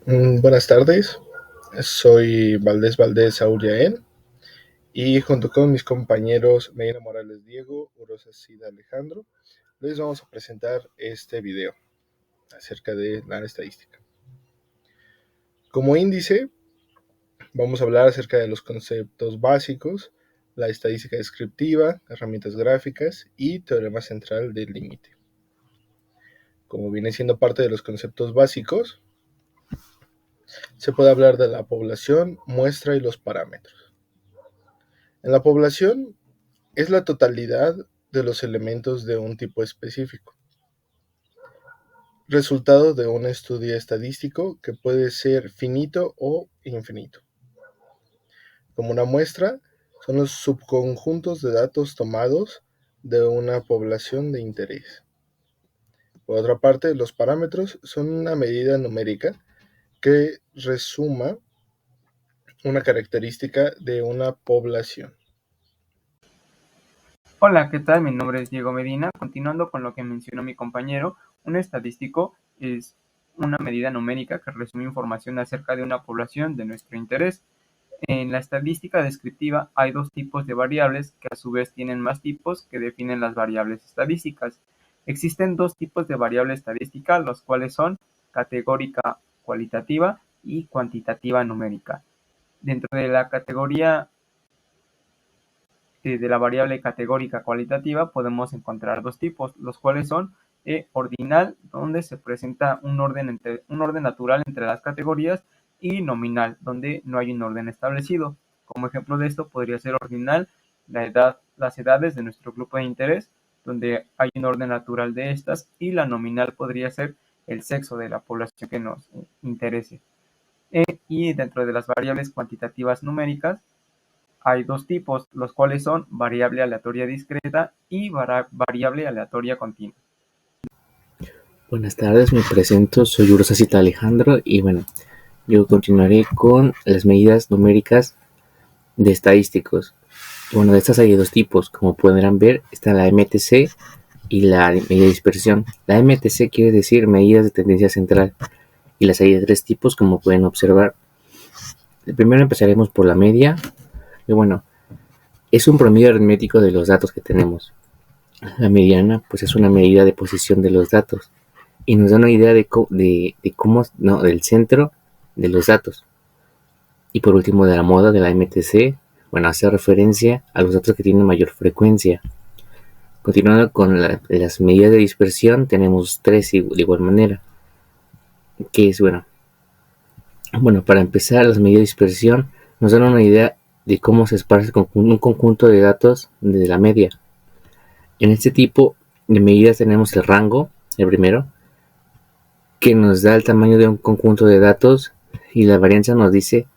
Buenas tardes, soy Valdés Valdés Auriaén y junto con mis compañeros Medina Morales Diego, Urosa Cida Alejandro, les vamos a presentar este video acerca de la estadística. Como índice, vamos a hablar acerca de los conceptos básicos, la estadística descriptiva, herramientas gráficas y teorema central del límite. Como viene siendo parte de los conceptos básicos, se puede hablar de la población, muestra y los parámetros. En la población es la totalidad de los elementos de un tipo específico, resultado de un estudio estadístico que puede ser finito o infinito. Como una muestra, son los subconjuntos de datos tomados de una población de interés. Por otra parte, los parámetros son una medida numérica que resuma una característica de una población. Hola, ¿qué tal? Mi nombre es Diego Medina. Continuando con lo que mencionó mi compañero, un estadístico es una medida numérica que resume información acerca de una población de nuestro interés. En la estadística descriptiva hay dos tipos de variables que a su vez tienen más tipos que definen las variables estadísticas. Existen dos tipos de variable estadística, los cuales son categórica cualitativa y cuantitativa numérica. Dentro de la categoría de la variable categórica cualitativa podemos encontrar dos tipos, los cuales son ordinal, donde se presenta un orden natural entre las categorías, y nominal, donde no hay un orden establecido. Como ejemplo de esto podría ser ordinal las edades de nuestro grupo de interés, donde hay un orden natural de estas, y la nominal podría ser el sexo de la población que nos interese. Y dentro de las variables cuantitativas numéricas hay dos tipos, los cuales son variable aleatoria discreta y variable aleatoria continua. Buenas tardes, me presento, soy Urosa Cida Alejandro y bueno, yo continuaré con las medidas numéricas de estadísticos. Bueno, de estas hay dos tipos, como podrán ver, está la MTC y la medida de dispersión. La MTC quiere decir medidas de tendencia central y las hay de tres tipos, como pueden observar. Primero empezaremos por la media, y bueno, es un promedio aritmético de los datos que tenemos. La mediana, pues es una medida de posición de los datos y nos da una idea de cómo, no, del centro de los datos. Y por último, de la moda de la MTC, bueno, hace referencia a los datos que tienen mayor frecuencia. Continuando con las medidas de dispersión, tenemos tres de igual manera, que es, bueno, para empezar, las medidas de dispersión nos dan una idea de cómo se esparce un conjunto de datos de la media. En este tipo de medidas tenemos el rango, el primero, que nos da el tamaño de un conjunto de datos, y la varianza nos dice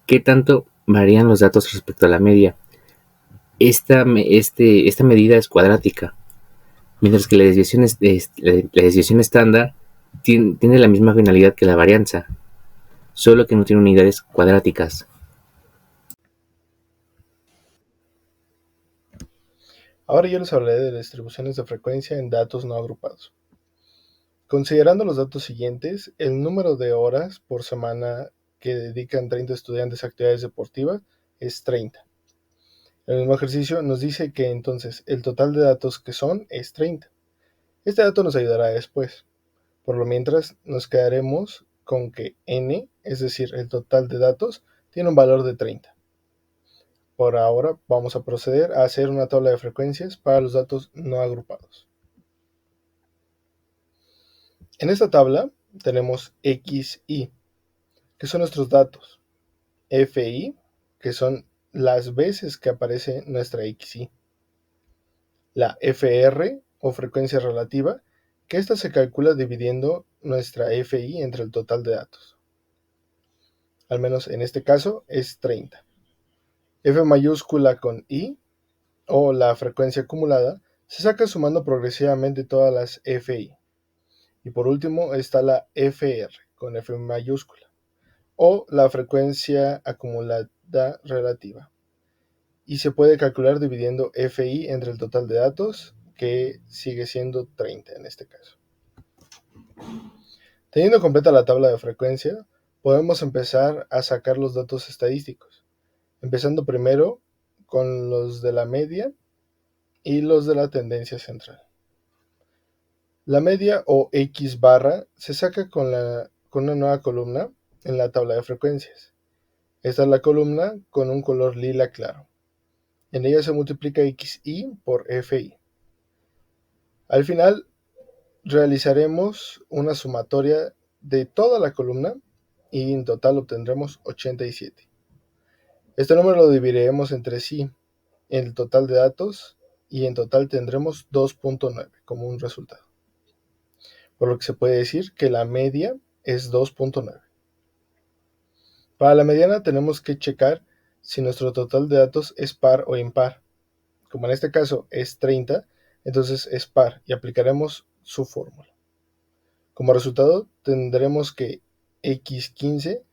qué tanto varían los datos respecto a la media. Esta medida es cuadrática, mientras que la desviación estándar tiene la misma finalidad que la varianza, solo que no tiene unidades cuadráticas. Ahora yo les hablaré de distribuciones de frecuencia en datos no agrupados. Considerando los datos siguientes, el número de horas por semana que dedican 30 estudiantes a actividades deportivas es 30. El mismo ejercicio nos dice que entonces el total de datos que son es 30. Este dato nos ayudará después. Por lo mientras nos quedaremos con que n, es decir, el total de datos, tiene un valor de 30. Por ahora vamos a proceder a hacer una tabla de frecuencias para los datos no agrupados. En esta tabla tenemos XI, que son nuestros datos, FI, que son las veces que aparece nuestra XI, la FR o frecuencia relativa, que esta se calcula dividiendo nuestra FI entre el total de datos. Al menos en este caso es 30. F mayúscula con I, o la frecuencia acumulada, se saca sumando progresivamente todas las FI. Y por último está la FR con F mayúscula, o la frecuencia acumulada relativa. Y se puede calcular dividiendo FI entre el total de datos, que sigue siendo 30 en este caso. Teniendo completa la tabla de frecuencia, podemos empezar a sacar los datos estadísticos, empezando primero con los de la media y los de la tendencia central. La media o X barra se saca con una nueva columna en la tabla de frecuencias. Esta es la columna con un color lila claro. En ella se multiplica XI por FI. Al final realizaremos una sumatoria de toda la columna y en total obtendremos 87. Este número lo dividiremos entre sí en el total de datos y en total tendremos 2.9 como un resultado. Por lo que se puede decir que la media es 2.9. Para la mediana tenemos que checar si nuestro total de datos es par o impar. Como en este caso es 30, entonces es par y aplicaremos su fórmula. Como resultado tendremos que x15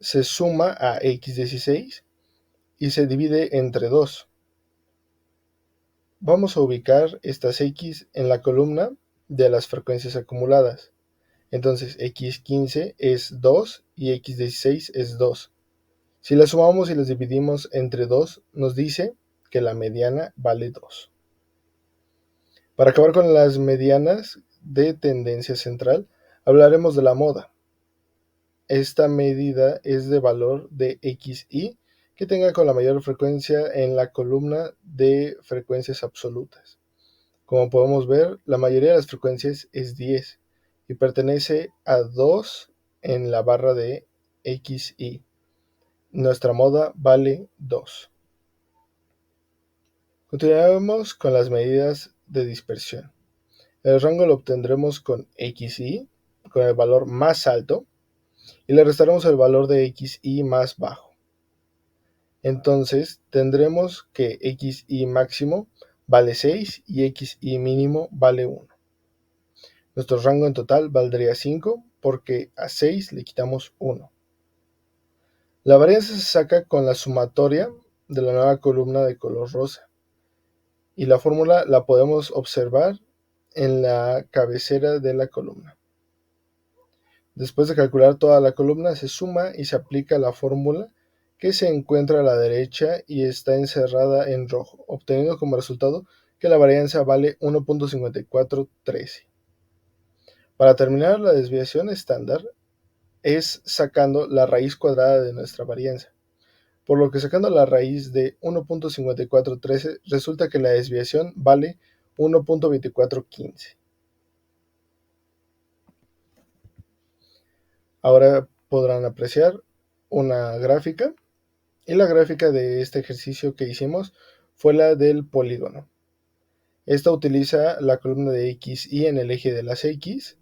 se suma a x16 y se divide entre 2. Vamos a ubicar estas x en la columna de las frecuencias acumuladas. Entonces x15 es 2 y x16 es 2. Si las sumamos y las dividimos entre 2, nos dice que la mediana vale 2. Para acabar con las medianas de tendencia central, hablaremos de la moda. Esta medida es de valor de XI que tenga con la mayor frecuencia en la columna de frecuencias absolutas. Como podemos ver, la mayoría de las frecuencias es 10 y pertenece a 2 en la barra de XI. Nuestra moda vale 2. Continuaremos con las medidas de dispersión. El rango lo obtendremos con XI, con el valor más alto, y le restaremos el valor de XI más bajo. Entonces tendremos que XI máximo vale 6 y XI mínimo vale 1. Nuestro rango en total valdría 5 porque a 6 le quitamos 1. La varianza se saca con la sumatoria de la nueva columna de color rosa y la fórmula la podemos observar en la cabecera de la columna. Después de calcular toda la columna se suma y se aplica la fórmula que se encuentra a la derecha y está encerrada en rojo, obteniendo como resultado que la varianza vale 1.5413. Para terminar, la desviación estándar es sacando la raíz cuadrada de nuestra varianza, por lo que sacando la raíz de 1.5413 resulta que la desviación vale 1.2415. Ahora podrán apreciar una gráfica y la gráfica de este ejercicio que hicimos fue la del polígono. Esta utiliza la columna de XY en el eje de las X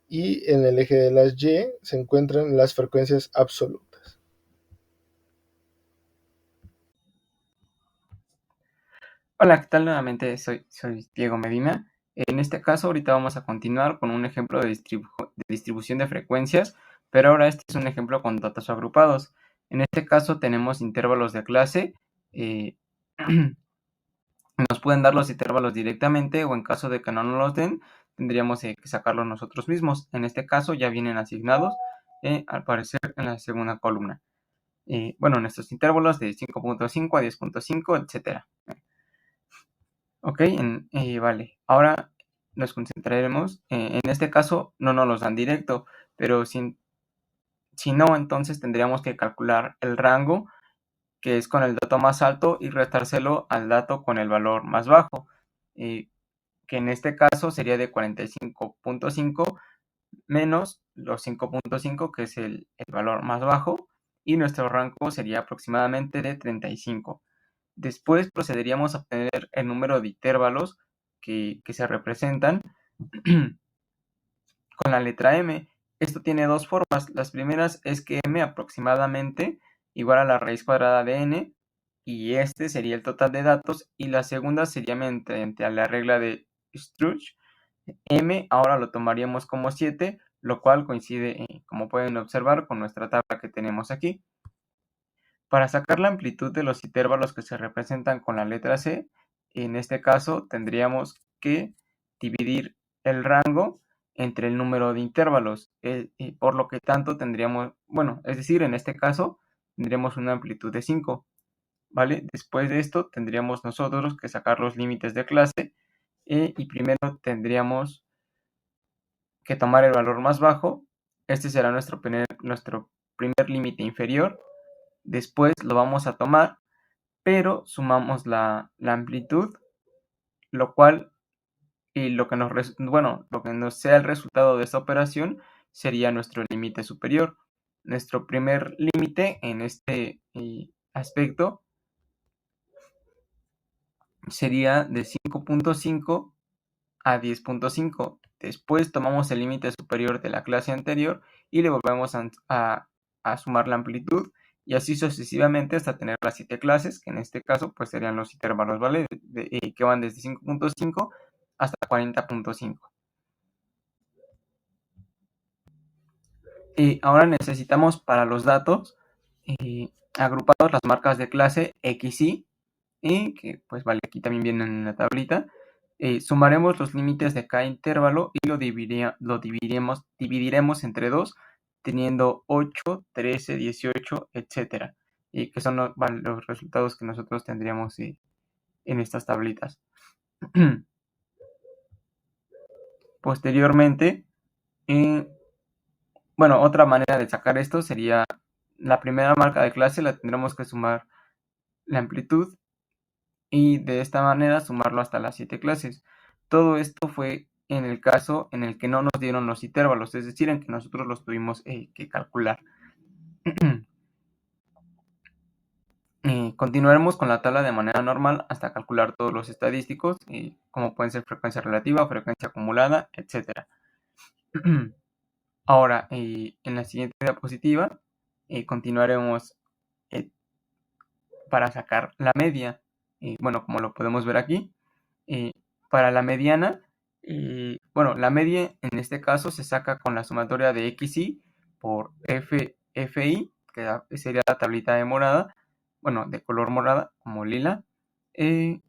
y en el eje de las Y se encuentran las frecuencias absolutas. Hola, ¿qué tal? Nuevamente soy Diego Medina. En este caso, ahorita vamos a continuar con un ejemplo de distribución de frecuencias, pero ahora este es un ejemplo con datos agrupados. En este caso tenemos intervalos de clase. Nos pueden dar los intervalos directamente o en caso de que no nos los den, tendríamos que sacarlos nosotros mismos. En este caso ya vienen asignados, al parecer, en la segunda columna. Bueno, en estos intervalos de 5.5 a 10.5, etcétera. Ok, vale. Ahora nos concentraremos. En este caso no nos los dan directo, pero si no, entonces tendríamos que calcular el rango, que es con el dato más alto, y restárselo al dato con el valor más bajo, que en este caso sería de 45.5 menos los 5.5, que es el valor más bajo, y nuestro rango sería aproximadamente de 35. Después procederíamos a obtener el número de intervalos que se representan con la letra M. Esto tiene dos formas. Las primeras es que M aproximadamente igual a la raíz cuadrada de n, y este sería el total de datos, y la segunda sería mediante la regla de Struch. M ahora lo tomaríamos como 7, lo cual coincide, como pueden observar, con nuestra tabla que tenemos aquí. Para sacar la amplitud de los intervalos que se representan con la letra C, en este caso tendríamos que dividir el rango entre el número de intervalos, y por lo que tanto tendríamos, bueno, es decir, en este caso tendríamos una amplitud de 5, ¿vale? Después de esto tendríamos nosotros que sacar los límites de clase, y primero tendríamos que tomar el valor más bajo. Este será nuestro primer límite inferior. Después lo vamos a tomar, pero sumamos la amplitud, lo cual, y lo que nos sea el resultado de esta operación sería nuestro límite superior. Nuestro primer límite en este aspecto sería de 5.5 a 10.5. Después tomamos el límite superior de la clase anterior y le volvemos a sumar la amplitud, y así sucesivamente hasta tener las 7 clases, que en este caso pues serían los intervalos, ¿vale? Que van desde 5.5 hasta 40.5. Ahora necesitamos para los datos agrupados las marcas de clase X, Y, que pues vale, aquí también vienen en la tablita. Sumaremos los límites de cada intervalo y lo dividiremos entre 2, teniendo 8, 13, 18, etcétera, que son los resultados que nosotros tendríamos en estas tablitas. Posteriormente, otra manera de sacar esto sería la primera marca de clase, la tendremos que sumar la amplitud y de esta manera sumarlo hasta las 7 clases. Todo esto fue en el caso en el que no nos dieron los intervalos, es decir, en que nosotros los tuvimos que calcular. Continuaremos con la tabla de manera normal hasta calcular todos los estadísticos, como pueden ser frecuencia relativa, frecuencia acumulada, etc. Ahora, en la siguiente diapositiva, continuaremos para sacar la media. Como lo podemos ver aquí, para la mediana, la media en este caso se saca con la sumatoria de XY por FI, que sería la tablita de morada, de color morada, como lila, y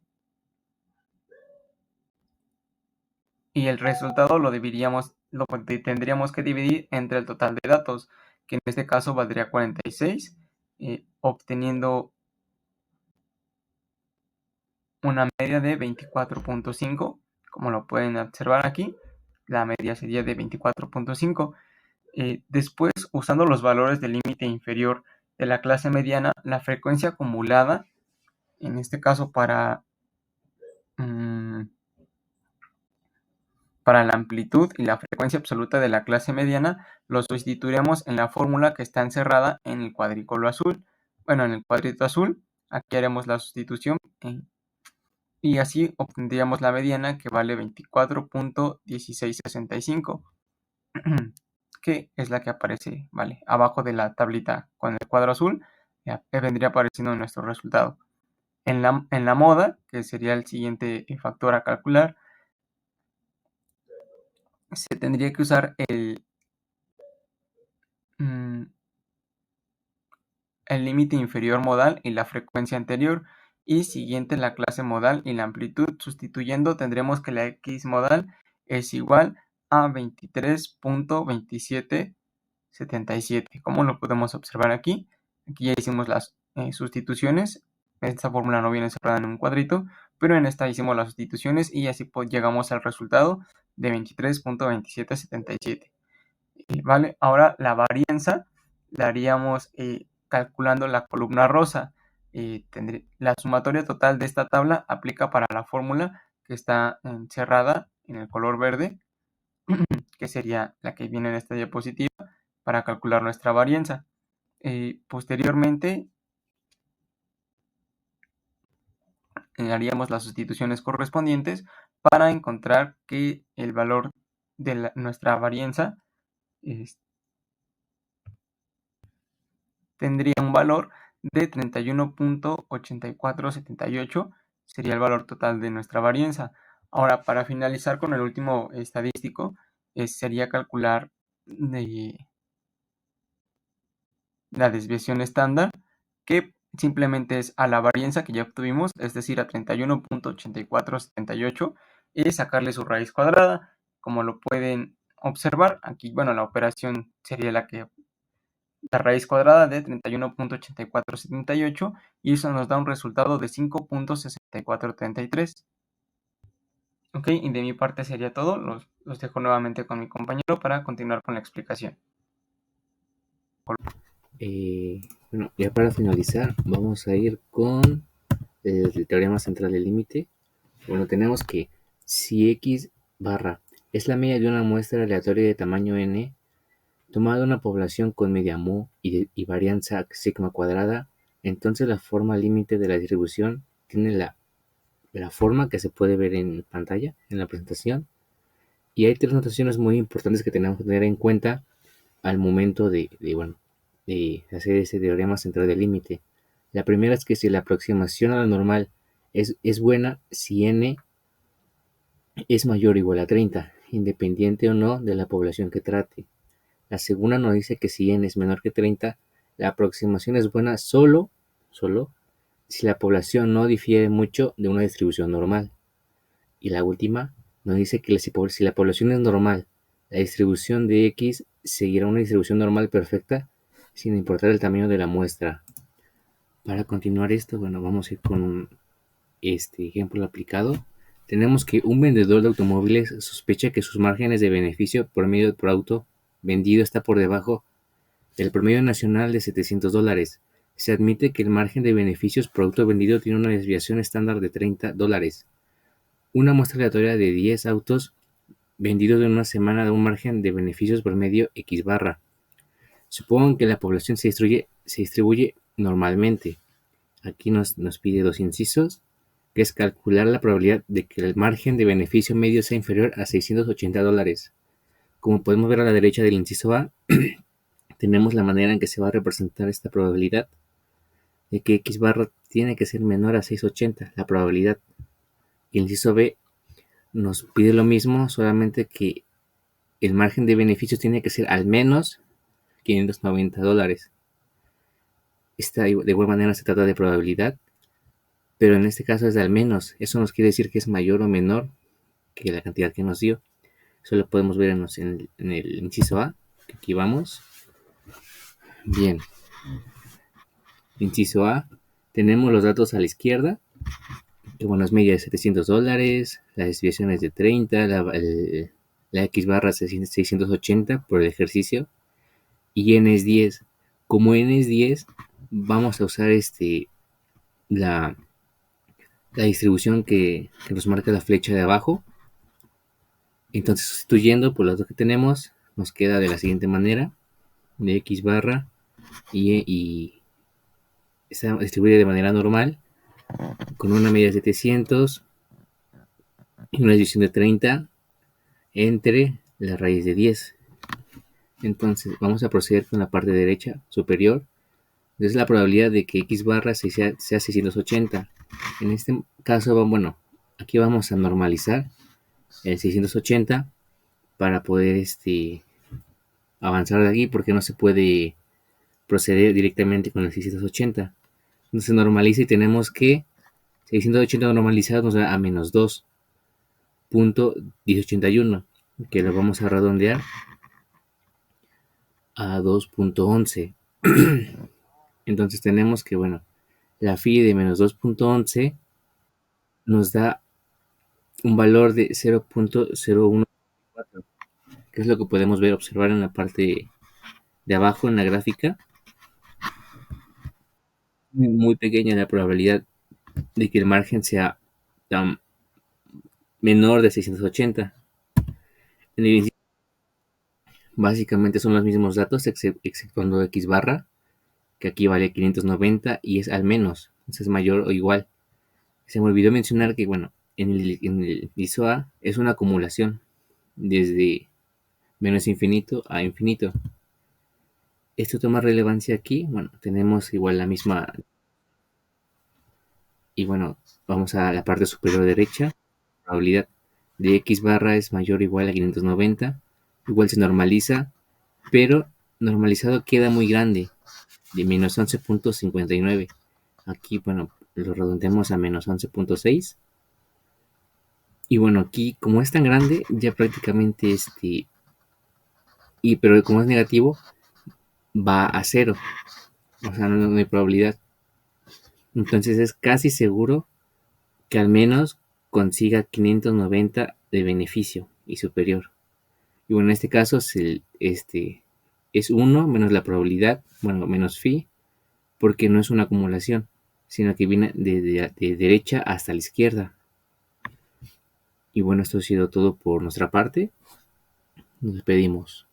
el resultado lo tendríamos que dividir entre el total de datos, que en este caso valdría 46, obteniendo una media de 24.5, como lo pueden observar aquí, la media sería de 24.5. Después, usando los valores del límite inferior de la clase mediana, la frecuencia acumulada, en este caso para la amplitud y la frecuencia absoluta de la clase mediana, lo sustituiremos en la fórmula que está encerrada en el cuadrículo azul. En el cuadrito azul, aquí haremos la sustitución y así obtendríamos la mediana, que vale 24.1665, que es la que aparece, abajo de la tablita con el cuadro azul, ya vendría apareciendo nuestro resultado. En la moda, que sería el siguiente factor a calcular, se tendría que usar el límite inferior modal y la frecuencia anterior, y siguiente la clase modal y la amplitud. Sustituyendo, tendremos que la X modal es igual a 23.2777, como lo podemos observar aquí. Aquí ya hicimos las sustituciones. Esta fórmula no viene cerrada en un cuadrito, pero en esta hicimos las sustituciones y así llegamos al resultado de 23.2777. ¿Vale? Ahora la varianza la haríamos calculando la columna rosa. La sumatoria total de esta tabla aplica para la fórmula que está encerrada en el color verde, que sería la que viene en esta diapositiva, para calcular nuestra varianza. Posteriormente, haríamos las sustituciones correspondientes para encontrar que el valor de nuestra varianza tendría un valor de 31.8478, sería el valor total de nuestra varianza. Ahora, para finalizar con el último estadístico, sería calcular la desviación estándar, que simplemente es a la varianza que ya obtuvimos, es decir, a 31.8478, y sacarle su raíz cuadrada. Como lo pueden observar. Aquí, bueno, la operación sería la raíz cuadrada de 31.8478 y eso nos da un resultado de 5.6433. Ok, y de mi parte sería todo. Los dejo nuevamente con mi compañero para continuar con la explicación. Bueno, ya para finalizar, vamos a ir con el teorema central del límite. Bueno, tenemos que si x barra es la media de una muestra aleatoria de tamaño n, tomada una población con media mu y varianza sigma cuadrada, entonces la forma límite de la distribución tiene la forma que se puede ver en pantalla, en la presentación. Y hay tres notaciones muy importantes que tenemos que tener en cuenta al momento de hacer ese teorema central del límite. La primera es que si la aproximación a la normal es buena, si n es mayor o igual a 30, independiente o no de la población que trate. La segunda nos dice que si n es menor que 30, la aproximación es buena solo si la población no difiere mucho de una distribución normal. Y la última nos dice que si la población es normal, la distribución de x seguirá una distribución normal perfecta sin importar el tamaño de la muestra. Para continuar esto, bueno, vamos a ir con este ejemplo aplicado. Tenemos que un vendedor de automóviles sospecha que sus márgenes de beneficio por medio del producto vendido está por debajo del promedio nacional de $700. Se admite que el margen de beneficios producto vendido tiene una desviación estándar de $30. Una muestra aleatoria de 10 autos vendidos en una semana da un margen de beneficios promedio X barra. Supongan que la población se distribuye normalmente. Aquí nos pide dos incisos, que es calcular la probabilidad de que el margen de beneficio medio sea inferior a $680. Como podemos ver a la derecha del inciso A, tenemos la manera en que se va a representar esta probabilidad de que X barra tiene que ser menor a 680, la probabilidad. Y el inciso B nos pide lo mismo, solamente que el margen de beneficios tiene que ser al menos $590. De igual manera se trata de probabilidad, pero en este caso es de al menos. Eso nos quiere decir que es mayor o menor que la cantidad que nos dio. Eso lo podemos ver en el inciso A, que aquí vamos. Bien. Inciso A, tenemos los datos a la izquierda, que bueno, es media de $700, la desviación es de 30, la X barra es 680 por el ejercicio, y N es 10. Como N es 10, vamos a usar la distribución que nos marca la flecha de abajo. Entonces, sustituyendo por los dos que tenemos, nos queda de la siguiente manera, de X barra y está distribuida de manera normal, con una media de 700 y una división de 30 entre la raíz de 10. Entonces, vamos a proceder con la parte derecha superior. Entonces, la probabilidad de que X barra sea 680. En este caso, bueno, aquí vamos a normalizar el 680 para poder avanzar de aquí, porque no se puede proceder directamente con el 680. Entonces se normaliza y tenemos que 680 normalizado nos da a menos 2.1081, que lo vamos a redondear a 2.11. Entonces tenemos que, bueno, la phi de menos 2.11 nos da un valor de 0.014, que es lo que podemos observar en la parte de abajo en la gráfica. Muy pequeña la probabilidad de que el margen sea menor de 680. Básicamente son los mismos datos, exceptuando X barra, que aquí vale 590 y es al menos, entonces es mayor o igual. Se me olvidó mencionar que, bueno, en el inciso A es una acumulación desde menos infinito a infinito. Esto toma relevancia aquí. Bueno, tenemos igual la misma. Y bueno, vamos a la parte superior derecha. La probabilidad de X barra es mayor o igual a 590. Igual se normaliza, pero normalizado queda muy grande, de menos 11.59. Aquí, bueno, lo redondeamos a menos 11.6. Y bueno, aquí como es tan grande, ya prácticamente pero como es negativo, va a 0. O sea, no hay probabilidad. Entonces es casi seguro que al menos consiga 590 de beneficio y superior. Y bueno, en este caso es 1 menos la probabilidad, bueno, menos phi, porque no es una acumulación, sino que viene de derecha hasta la izquierda. Y bueno, esto ha sido todo por nuestra parte. Nos despedimos.